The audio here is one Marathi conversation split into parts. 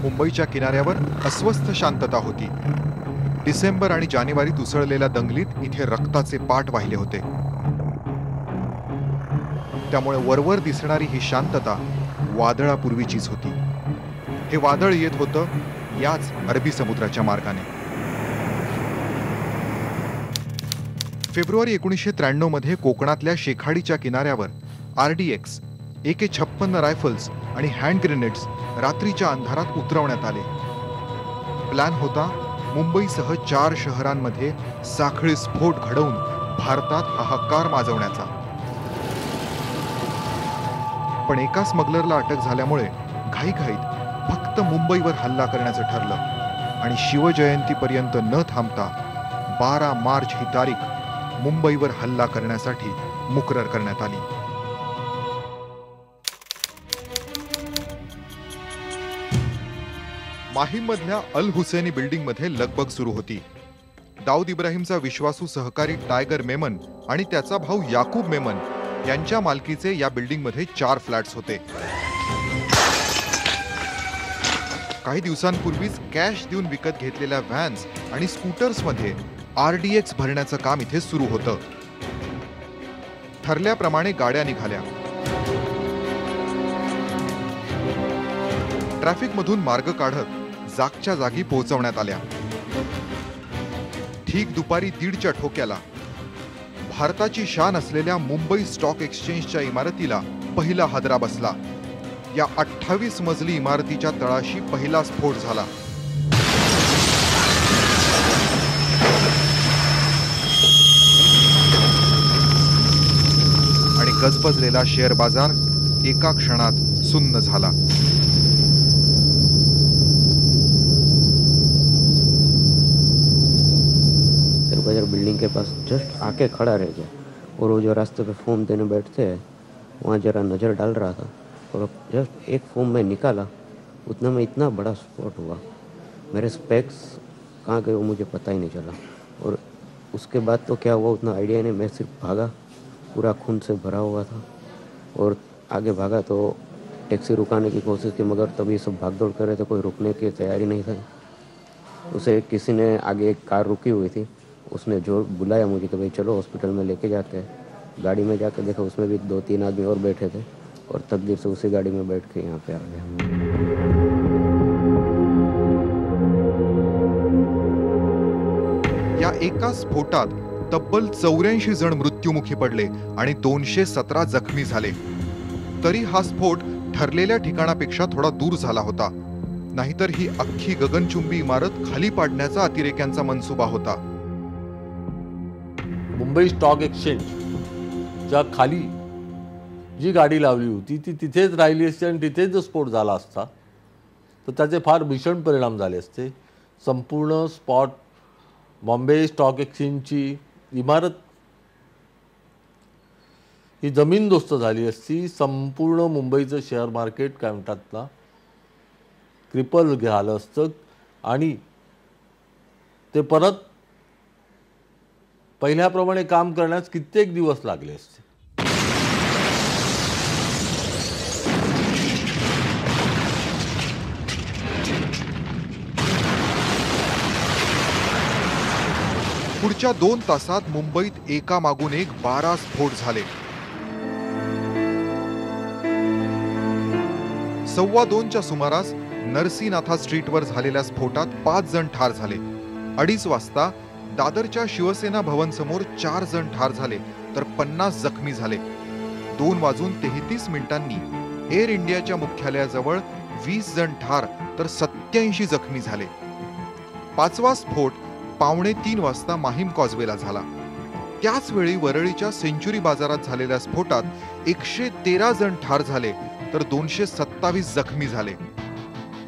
मुंबईच्या किनाऱ्यावर अस्वस्थ शांतता होती. डिसेंबर आणि जानेवारीत उसळलेल्या दंगलीत इथे रक्ताचे पाट वाहिले होते. त्यामुळे वरवर दिसणारी ही शांतता वादळापूर्वीचीच होती. हे वादळ येत होतं याच अरबी समुद्राच्या मार्गाने. फेब्रुवारी 1993 मध्ये कोकणातल्या शेखाडीच्या किनाऱ्यावर RDX, AK-56 रायफल्स आणि हँड ग्रेनेड्स रात्रीच्या अंधारात उतरवण्यात आले. प्लॅन होता मुंबईसह 4 शहरांमध्ये साखळी स्फोट घडवून भारतात हाहाकार माजवण्याचा. पण एका स्मगलरला अटक झाल्यामुळे घाईघाईत फक्त मुंबईवर हल्ला करण्याचं ठरलं आणि शिवजयंतीपर्यंत न थांबता 12 मार्च ही तारीख मुंबईवर हल्ला करण्यासाठी मुकरर करण्यात आली. माहीममधल्या अल हुसैनी बिल्डिंगमध्ये लगबग सुरू होती. दाऊद इब्राहिमचा विश्वासू सहकारी टायगर मेमन आणि त्याचा भाऊ याकूब मेमन यांच्या मालकीचे या बिल्डिंगमध्ये 4 फ्लॅट्स होते. काही दिवसांपूर्वीच कॅश देऊन विकत घेतलेल्या व्हॅन्स आणि स्कूटर्समध्ये RDX भरण्याचं काम इथे सुरू होतं. ठरल्याप्रमाणे गाड्या निघाल्या. ट्रॅफिकमधून मार्ग काढत जागच्या जागी पोहोचवण्यात आल्या. ठीक दुपारी 1:30च्या ठोक्याला भारताची शान असलेल्या मुंबई स्टॉक एक्सचेंजच्या इमारतीला पहिला हादरा बसला. या 28 मजली इमारतीच्या तळाशी पहिला स्फोट झाला. आणि गजबजलेला शेअर बाजार एका क्षणात सुन्न झाला. बाजार बिल्डिंग के पास जस्ट आके खड़ा रह गया और वो जो रास्ते पे फॉर्म देने बैठते हैं वहाँ जरा नज़र डाल रहा था और जस्ट एक फॉर्म में निकाला, उतना में इतना बड़ा स्पॉट हुआ. मेरे स्पेक्स कहाँ गए वो मुझे पता ही नहीं चला. और उसके बाद तो क्या हुआ उतना आइडिया नहीं. मैं सिर्फ भागा, पूरा खून से भरा हुआ था और आगे भागा तो टैक्सी रुकाने की कोशिश की, मगर तभी सब भाग दौड़ कर रहे थे, कोई रुकने की तैयारी नहीं था. उसे किसी ने आगे एक कार रुकी हुई थी, उसने जोर बुलाया मुझे कि भाई चलो हॉस्पिटल में लेके जाते हैं. गाड़ी में जाकर देखा उसमें भी 2-3 आदमी और बैठे थे और तकदीर से उसी गाड़ी में बैठ के यहाँ पे आ गया. या एका स्फोटात तब्बल 84 जण मृत्युमुखी पडले आणि 217 जखमी झाले. तरी हा स्फोट ठरलेल्या ठिकाणापेक्षा थोडा दूर झाला होता. नाहीतर ही अख्खी गगनचुंबी इमारत खाली पाडण्याचा अतिरेक्यांचा मनसुबा होता. मुंबई स्टॉक एक्सचेंजच्या खाली जी गाडी लावली होती ती तिथेच राहिली असती आणि तिथेच जर स्फोट झाला असता तर त्याचे फार भीषण परिणाम झाले असते. संपूर्ण स्पॉट बॉम्बे स्टॉक एक्सचेंजची इमारत ही जमीनदोस्त झाली असती. संपूर्ण मुंबईचं शेअर मार्केट काय म्हणतात ना क्रिपल झालं असतं आणि ते परत पहिल्याप्रमाणे काम करण्यास कित्येक दिवस लागले असते. पुढच्या 2 तासात मुंबईत एकामागून एक 12 स्फोट झाले. 2:15च्या सुमारास नरसीनाथा स्ट्रीटवर झालेल्या स्फोटात 5 जण ठार झाले. 2:30 वाजता दादरच्या शिवसेना भवन समोर 4 जण ठार झाले तर 50 जखमी झाले. 2:33 एअर इंडियाच्या मुख्यालयाजवळ 20 जण ठार तर 87 जखमी झाले. 5वा स्फोट 2:45 वाजता माहीम कॉजवेला झाला. त्याच वेळी वरळीच्या सेंचुरी बाजारात झालेल्या स्फोटात 113 जण ठार झाले तर 227 जखमी झाले.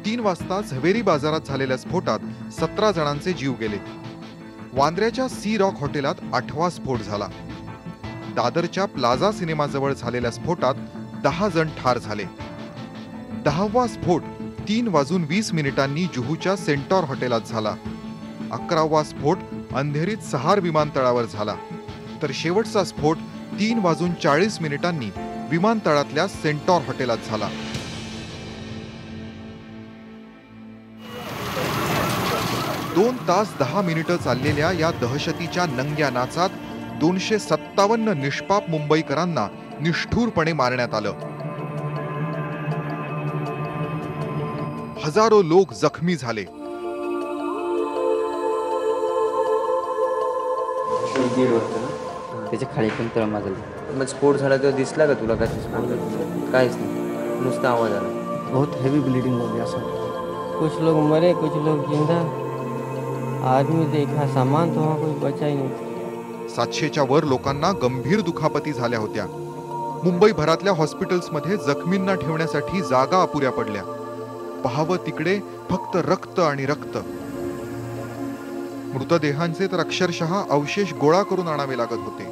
3 वाजता झवेरी बाजारात झालेल्या स्फोटात 17 जणांचे जीव गेले. वांद्र्याच्या सी रॉक हॉटेलात 8वा स्फोट झाला. दादरच्या प्लाझा सिनेमाजवळ झालेल्या स्फोटात 10 जण ठार झाले. 10वा स्फोट 3:20 जुहूच्या सेंटॉर हॉटेलात झाला. 11वा स्फोट अंधेरीत सहार विमानतळावर झाला तर शेवटचा स्फोट 3:40 विमानतळातल्या सेंटॉर हॉटेलात झाला. 2 तास 10 मिनिटं चाललेल्या या दहशतीच्या नंग्या नाचात 257 निष्पाप मुंबईकरांना निष्ठुरपणे मारण्यात आलं. हजारो लोक जखमी झाले. त्याच्या खाली पण तळ माझं मग स्फोट झाला तेव्हा दिसला का तुला? काय स्फोट? काहीच नाही, नुसता आवाज आला. बहुत हेवी ब्लीडिंग हो गया सर. कुछ लोग मरे, कुछ लोग जिंदा. आदमी देखा, सामान तो वहाँ कोई बचा ही नहीं. 700च्या वर लोकांना गंभीर दुखापती झाल्या होत्या. मुंबईभरातल्या हॉस्पिटल्समध्ये जखमींना ठेवण्यासाठी जागा अपुऱ्या पडल्या. पाहावं तिकडे फक्त रक्त आणि रक्त. मृतदेहांचे तर अक्षरशः अवशेष गोळा करून आणावे लागत होते.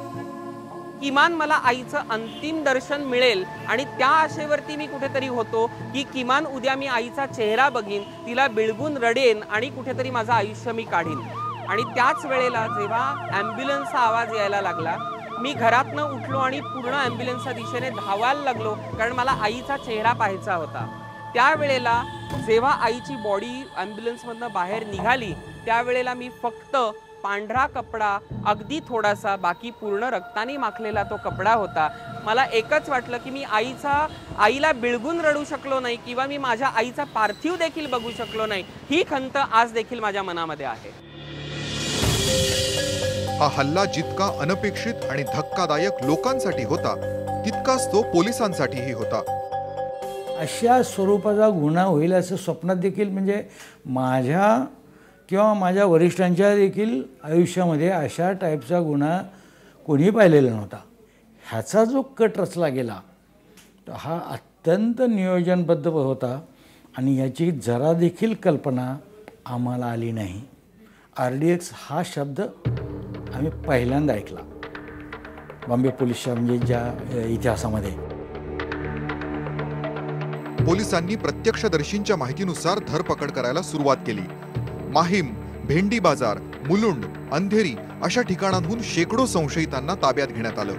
किमान मला आईचं अंतिम दर्शन मिळेल आणि त्या आशेवरती मी कुठेतरी होतो की किमान उद्या मी आईचा चेहरा बघीन, तिला बिळगून रडेन आणि कुठेतरी माझं आयुष्य मी काढीन. आणि त्याच वेळेला जेव्हा ॲम्ब्युलन्सचा आवाज यायला लागला, मी घरातनं उठलो आणि पूर्ण ॲम्ब्युलन्सच्या दिशेने धावायला लागलो, कारण मला आईचा चेहरा पाहायचा होता. त्यावेळेला जेव्हा आईची बॉडी ॲम्ब्युलन्समधनं बाहेर निघाली, त्यावेळेला मी फक्त पांढरा कपडा, अगदी थोडासा, बाकी पूर्ण रक्ताने माखलेला तो कपडा होता. मला एकच वाटलं की मी आईला बिळगून रडू शकलो नाही किंवा मी माझ्या आईचा पार्थिव देखील बघू शकलो नाही. ही खंत आज देखील माझ्या मनामध्ये आहे. हा हल्ला जितका अनपेक्षित आणि धक्कादायक लोकांसाठी होता, तितकाच तो पोलिसांसाठीही होता. अशा स्वरूपाचा गुन्हा होईल असं स्वप्नात देखील, म्हणजे माझ्या किंवा माझ्या वरिष्ठांच्या देखील आयुष्यामध्ये अशा टाईपचा गुन्हा कोणी पाहिलेला नव्हता. ह्याचा जो कट रचला गेला तर हा अत्यंत नियोजनबद्ध होता आणि याची जरा देखील कल्पना आम्हाला आली नाही. RDX हा शब्द आम्ही पहिल्यांदा ऐकला बॉम्बे पोलीसच्या म्हणजे ज्या इतिहासामध्ये. पोलिसांनी प्रत्यक्षदर्शींच्या माहितीनुसार धरपकड करायला सुरुवात केली. माहीम, भेंडी बाजार, मुलुंड, अंधेरी अशा ठिकाणांहून शेकडो संशयितांना ताब्यात घेण्यात आलं.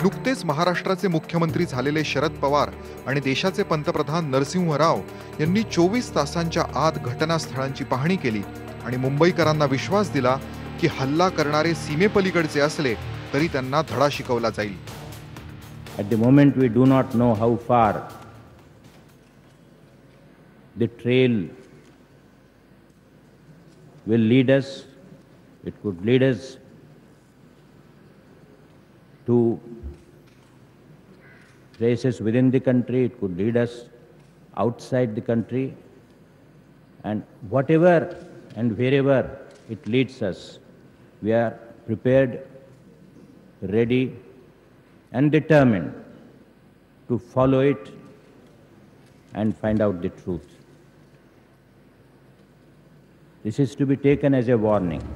नुकतेच महाराष्ट्राचे मुख्यमंत्री झालेले शरद पवार आणि देशाचे पंतप्रधान नरसिंह राव यांनी 24 तासांच्या आत घटनास्थळांची पाहणी केली आणि मुंबईकरांना विश्वास दिला की हल्ला करणारे सीमेपलीकडचे असले तरी त्यांना धडा शिकवला जाईल. At the moment we do not know how far the trail will lead us. It could lead us to places within the country, it could lead us outside the country, and whatever and wherever it leads us, we are prepared, ready and determined to follow it and find out the truth. This is to be taken as a warning.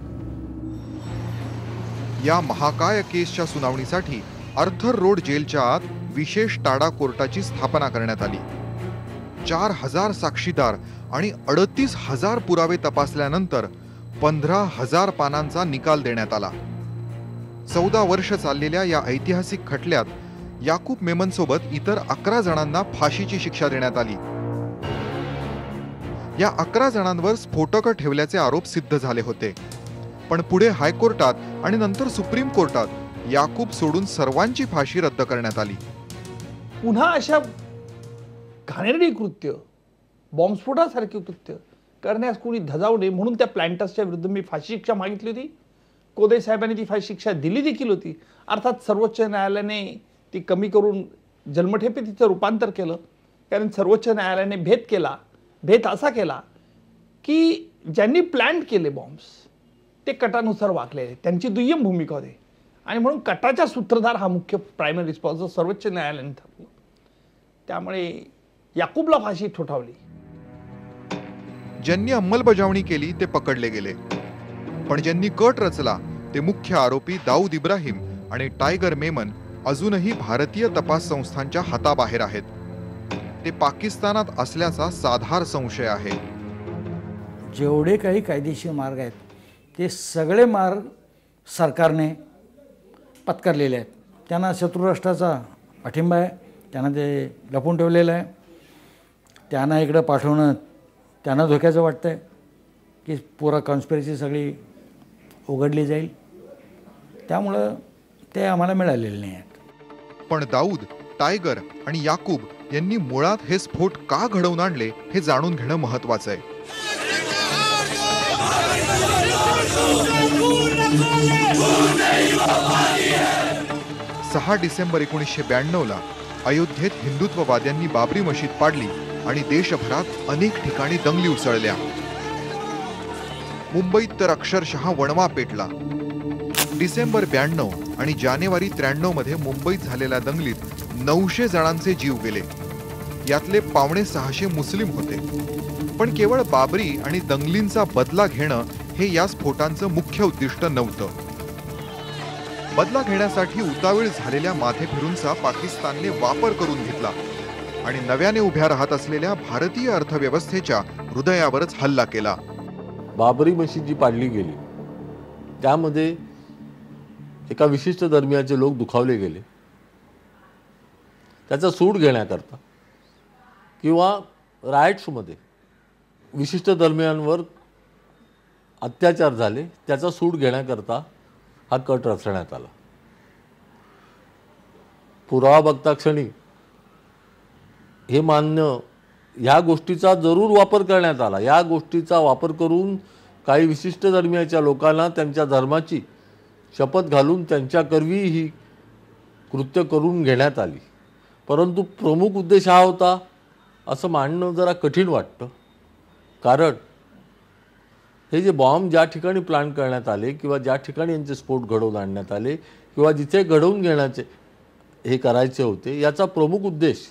या महाकाय केसच्या सुनावणीसाठी आर्थर रोड जेलच्या आत विशेष टाडा कोर्टाची स्थापना करण्यात आली. 4000 साक्षीदार आणि 38,000 पुरावे तपासल्यानंतर 15,000 पानांचा निकाल देण्यात आला. 14 वर्ष चाललेल्या या ऐतिहासिक खटल्यात याकूब मेमनसोबत इतर 11 जणांना फाशीची शिक्षा देण्यात आली. या 11 जणांवर स्फोटकं ठेवल्याचे आरोप सिद्ध झाले होते. पण पुढे हायकोर्टात आणि नंतर सुप्रीम कोर्टात याकूब सोडून सर्वांची फाशी रद्द करण्यात आली. पुन्हा अशा घाणेरडी कृत्य, बॉम्बस्फोटासारखे कृत्य करण्यास कोणी धजावू नये म्हणून त्या प्लॅन्टर्सच्या विरुद्ध मी फाशी शिक्षा मागितली होती. कोदे साहेबांनी ती फाशी शिक्षा दिली देखील होती. अर्थात सर्वोच्च न्यायालयाने ती कमी करून जन्मठेपे तिचं रूपांतर केलं, कारण सर्वोच्च न्यायालयाने भेद असा केला की ज्यांनी प्लॅन केले बॉम्ब्स ते कटानुसार वागले, त्यांची दुय्यम भूमिका होती आणि म्हणून कटाचा सूत्रधार हा मुख्य प्रायमरी रिस्पॉन्स सर्वोच्च न्यायालयाने ठरवलं. त्यामुळे याकूबला फाशी ठोठावली. ज्यांनी अंमलबजावणी केली ते पकडले गेले, पण ज्यांनी कट रचला ते मुख्य आरोपी दाऊद इब्राहिम आणि टायगर मेमन अजूनही भारतीय तपास संस्थांच्या हाताबाहेर आहेत. ते पाकिस्तानात असल्याचा साधार संशय आहे. जेवढे काही कायदेशीर मार्ग आहेत ते सगळे मार्ग सरकारने पत्करलेले आहेत. त्यांना शत्रुराष्ट्राचा पाठिंबा आहे, त्यांना ते लपवून ठेवलेलं आहे. त्यांना इकडं पाठवणं त्यांना धोक्याचं वाटतं आहे की पुरा कॉन्स्पिरसी सगळी उघडली जाईल. त्यामुळं ते आम्हाला मिळालेले नाही आहेत. पण दाऊद, टायगर आणि याकूब यांनी मुळात हे स्फोट का घडवून आणले हे जाणून घेणं महत्वाचं आहे. 6 डिसेंबर 1992ला अयोध्येत हिंदुत्ववाद्यांनी बाबरी मशीद पाडली आणि देशभरात अनेक ठिकाणी दंगली उसळल्या. मुंबईत तर अक्षरशः वणवा पेटला. डिसेंबर 92 आणि जानेवारी 93 मध्ये मुंबईत झालेल्या दंगलीत 900 जणांचे जीव गेले. यातले 550 मुस्लिम होते. पण केवळ बाबरी आणि दंगलींचा बदला घेणं हे या स्फोटांचं मुख्य उद्दिष्ट नव्हतं. बदला घेण्यासाठी उतावीळ झालेल्या माथेफिरूंचा पाकिस्तानने वापर करून घेतला आणि नव्याने उभ्या राहत असलेल्या भारतीय अर्थव्यवस्थेच्या हृदयावरच हल्ला केला. बाबरी मशीद जी पाडली गेली त्यामध्ये एका विशिष्ट धर्मियाचे लोक दुखावले गेले. त्याचा सूड घेण्याकरता किंवा रायट्समध्ये विशिष्ट धर्मियांवर अत्याचार झाले त्याचा सूड घेण्याकरता हा कट रचण्यात आला. पुरावा बघता क्षणी हे मान्य ह्या गोष्टीचा जरूर वापर करण्यात आला. या गोष्टीचा वापर करून काही विशिष्ट धर्मियाच्या लोकांना त्यांच्या धर्माची शपथ घालून त्यांच्याकरवी ही कृत्य करून घेण्यात आली. परंतु प्रमुख उद्देश हा होता असं मानणं जरा कठीण वाटतं. कारण हे जे बॉम्ब ज्या ठिकाणी प्लांट करण्यात आले किंवा ज्या ठिकाणी यांचे स्फोट घडवून आणण्यात आले किंवा जिथे घडवून घेण्याचे हे करायचे होते याचा प्रमुख उद्देश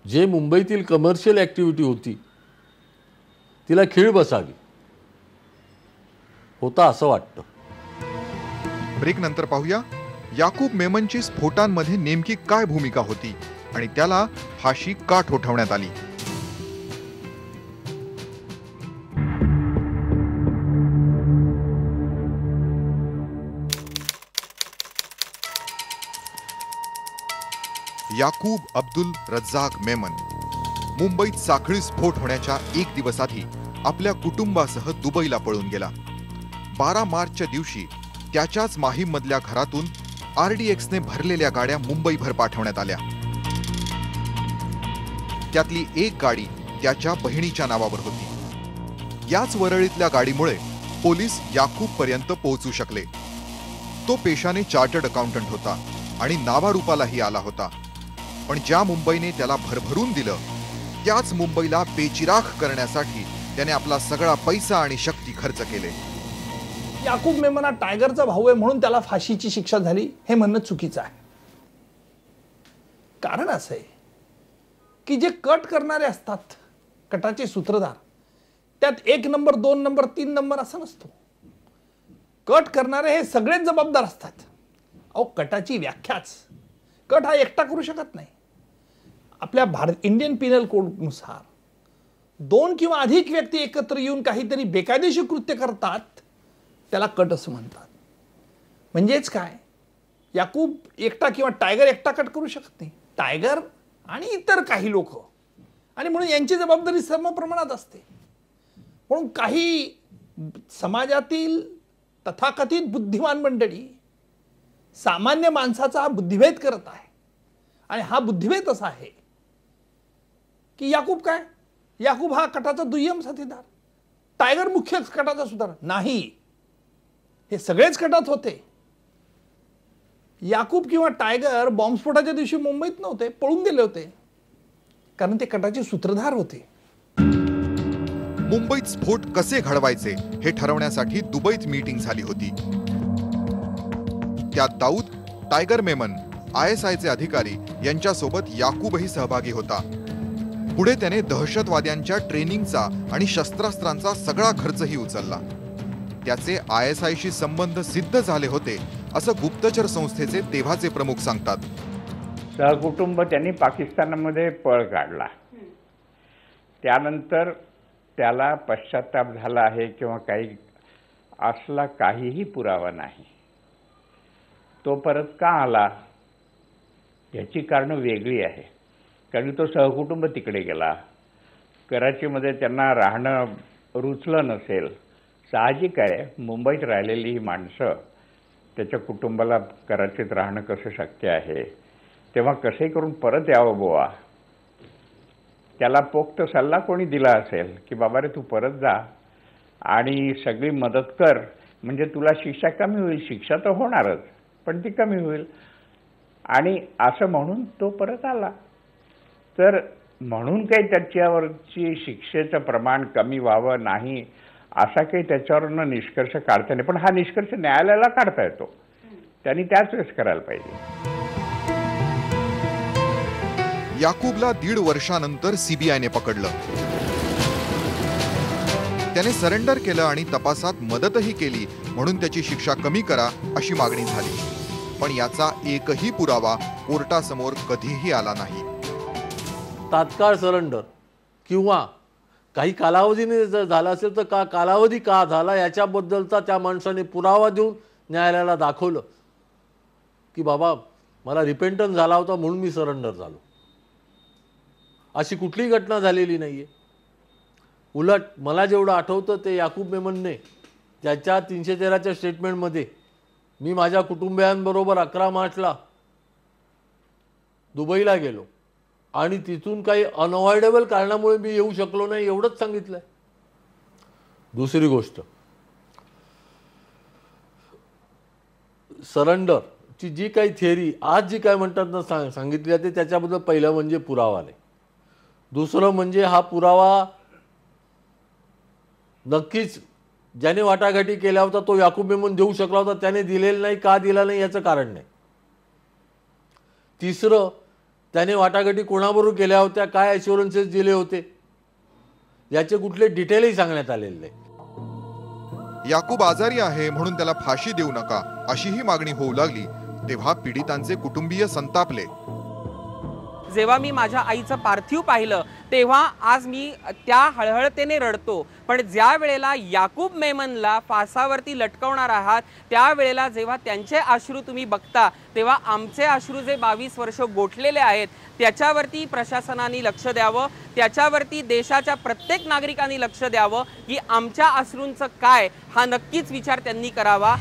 जे मुंबईतील कमर्शियल ॲक्टिव्हिटी होती तिला खीळ बसावी होता असं वाटतं. ब्रेक नंतर पाहूया याकूब मेमनची स्फोटांमध्ये नेमकी काय भूमिका होती आणि त्याला फाशी का ठोठावण्यात आली. याकूब अब्दुल रज्जाक मेमन मुंबईत साखळी स्फोट होण्याच्या 1 दिवस आधी आपल्या कुटुंबासह दुबईला पळून गेला. 12 मार्चच्या दिवशी त्याच्याच माहीम मधल्या घरातून RDXने भरलेल्या गाड्या मुंबईभर पाठवण्यात आल्या. त्यातली एक गाडी त्याच्या बहिणीच्या नावावर होती. याच वरळीतल्या गाडीमुळे पोलीस याकूब पर्यंत पोहोचू शकले. तो पेशाने चार्टर्ड अकाउंटंट होता आणि नावारूपालाही आला होता. पण ज्या मुंबईने त्याला भरभरून दिलं त्याच मुंबईला बेचिराख करण्यासाठी त्याने आपला सगळा पैसा आणि शक्ती खर्च केले. याकूब मेमन हा टायगरचा भाऊ आहे म्हणून त्याला फाशीची शिक्षा झाली हे म्हणणं चुकीचं आहे. कारण असं आहे की जे कट करणारे असतात कटाचे सूत्रधार त्यात 1 नंबर 2 नंबर 3 नंबर असं नसतो. कट करणारे हे सगळेच जबाबदार असतात. अहो कटाची व्याख्याच कट हा एकटा करू शकत नाही. आपल्या इंडियन पिनल कोडनुसार 2 किंवा अधिक व्यक्ती एकत्र येऊन काहीतरी बेकायदेशीर कृत्य करतात त्याला कट असं म्हणतात. म्हणजेच काय याकूब एकटा किंवा टायगर एकटा कट करू शकत नाही. टायगर आणि इतर काही लोक आणि म्हणून यांची जबाबदारी समप्रमाणात असते. म्हणून काही समाजातील तथाकथित बुद्धिमान मंडळी सामान्य माणसाचा बुद्धिभेद करत आहे आणि हा बुद्धिभेद असा आहे की याकूब हा कटाचा दुय्यम साथीदार, टायगर मुख्य कटाचा सुधार नाही. हे सगळेच कटात होते. याकूब किंवा टायगर बॉम्बस्फोटाच्या दिवशी मुंबईत नव्हते, पळून गेले होते कारण ते कटाचे सूत्रधार होते. मुंबईत स्फोट कसे घडवायचे हे ठरवण्यासाठी दुबईत मीटिंग झाली होती. त्यात दाऊद, टायगर मेमन, ISIचे अधिकारी यांच्यासोबत याकूबही सहभागी होता. पुढे त्याने दहशतवाद्यांच्या ट्रेनिंगचा आणि शस्त्रास्त्रांचा सगळा खर्चही उचलला. त्याचे ISIशी संबंध सिद्ध झाले होते असं गुप्तचर संस्थेचे तेव्हाचे प्रमुख सांगतात. सहकुटुंब त्यांनी पाकिस्तानमध्ये पळ काढला. त्यानंतर त्याला पश्चाताप झाला आहे किंवा काही असला काहीही पुरावा नाही. तो परत का आला याची कारणं वेगळी आहे. कारण तो सहकुटुंब तिकडे गेला, कराचीमध्ये त्यांना राहणं रुचलं नसेल. साहजिक आहे, मुंबईत राहिलेली ही माणसं त्याच्या कुटुंबाला कराचीत राहणं कसं शक्य आहे, तेव्हा कसे करून परत यावं बुवा. त्याला पोक्त सल्ला कोणी दिला असेल की बाबा रे तू परत जा आणि सगळी मदत कर, म्हणजे तुला शिक्षा कमी होईल. शिक्षा तर होणारच, पण ती कमी होईल. आणि असं म्हणून तो परत आला. तर म्हणून काही त्याच्यावरची शिक्षेचं प्रमाण कमी व्हावं नाही असा काही त्याच्यावरनं निष्कर्ष काढता नाही. पण हा निष्कर्ष न्यायालयाला काढता येतो, त्यांनी त्याच वेळेस करायला पाहिजे. याकूबला 1.5 वर्षानंतर सीबीआयने पकडलं. त्याने सरेंडर केलं आणि तपासात मदतही केली, म्हणून त्याची शिक्षा कमी करा अशी मागणी झाली. पण याचा एकही पुरावा कोर्टासमोर कधीही आला नाही. तात्काळ सरेंडर किंवा काही कालावधीने जर झाला असेल तर कालावधी का झाला याच्याबद्दलचा त्या माणसाने पुरावा देऊन न्यायालयाला दाखवलं की बाबा मला रिपेंटन्स झाला होता म्हणून मी सरेंडर झालो. अशी कुठलीही घटना झालेली नाहीये. उलट मला जेवढं आठवतं ते याकूब मेमनने त्याच्या 313च्या स्टेटमेंटमध्ये मी माझ्या कुटुंबियांबरोबर 11 मार्चला दुबईला गेलो आणि तिथून काही अनअवॉइडेबल कारणामुळे मी येऊ शकलो नाही एवढंच सांगितलंय. दुसरी गोष्ट, सरेंडरची जी काही थिअरी आज जी काय म्हणतात ना सांगितली जाते त्याच्याबद्दल पहिलं म्हणजे पुरावा नाही. दुसरं म्हणजे हा पुरावा नक्कीच ज्याने वाटाघाटी केला होता तो याकूब मेमन देऊ शकला होता, त्याने दिलेला नाही. का दिला नाही याचं कारण नाही. तिसरं, त्याने वाटाघाटी कोणाबरोबर केल्या होत्या, काय ॲश्युरन्सेस दिले होते याचे कुठले डिटेलही सांगण्यात आलेले नाही. याकूब आजारी आहे म्हणून त्याला फाशी देऊ नका अशीही मागणी होऊ लागली. तेव्हा पीडितांचे कुटुंबीय संतापले. जेव्हा मी माझ्या आईचं पार्थिव पाहिलं तेव्हा आज मी त्या हळहळतेने रडतो. पण ज्या वेळेला याकूब मेमनला फासावरती लटकवणार आहात त्यावेळेला जेव्हा त्यांचे अश्रू तुम्ही बघता तेव्हा आमचे अश्रू जे 22 वर्ष गोठलेले आहेत त्याच्यावरती प्रशासनाने लक्ष द्यावं, त्याच्यावरती देशाच्या प्रत्येक नागरिकांनी लक्ष द्यावं की आमच्या अश्रूंचं काय हा नक्कीच विचार त्यांनी करावा.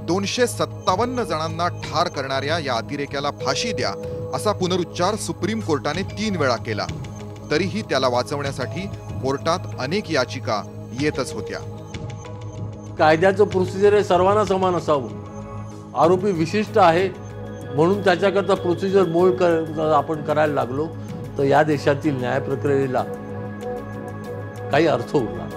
257 जणांना ठार करणाऱ्या या अतिरेक्याला फाशी द्या असा पुनरुच्चार सुप्रीम कोर्टाने 3 वेळा केला. तरीही त्याला वाचवण्यासाठी कोर्टात अनेक याचिका येतच होत्या. कायद्याचं प्रोसिजर हे सर्वांना समान असावं. आरोपी विशिष्ट आहे म्हणून त्याच्याकरता प्रोसिजर मोड आपण करायला लागलो तर या देशातील न्याय प्रक्रियेला काही अर्थ उरला.